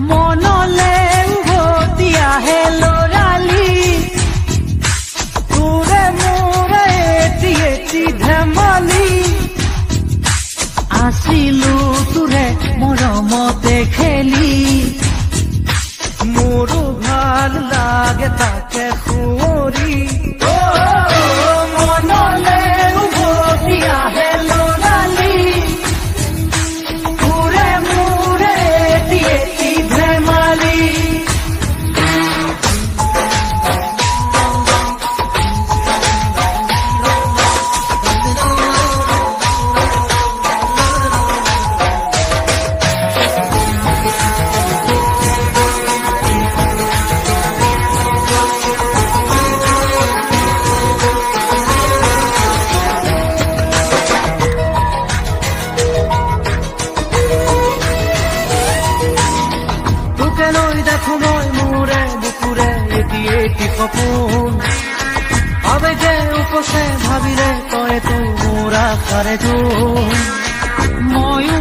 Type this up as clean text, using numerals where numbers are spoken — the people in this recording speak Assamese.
মনলে উভতি আহে লৰালি তোৰে মোৰে এটি এটি ধেমালি আছিলো তোৰে মৰমতে খেলি মোৰো ভাল লাগে তাকে সুঁৱৰি মনলে উভতি আহে লৰালি তোৰে মোৰে এটি এটি ধেমালি দেখো মই মোৰে বুকুৰে এটি এটি সপোন আবেগে উপচে ভাবিলে তই তো মোৰ আশাৰে ময়ো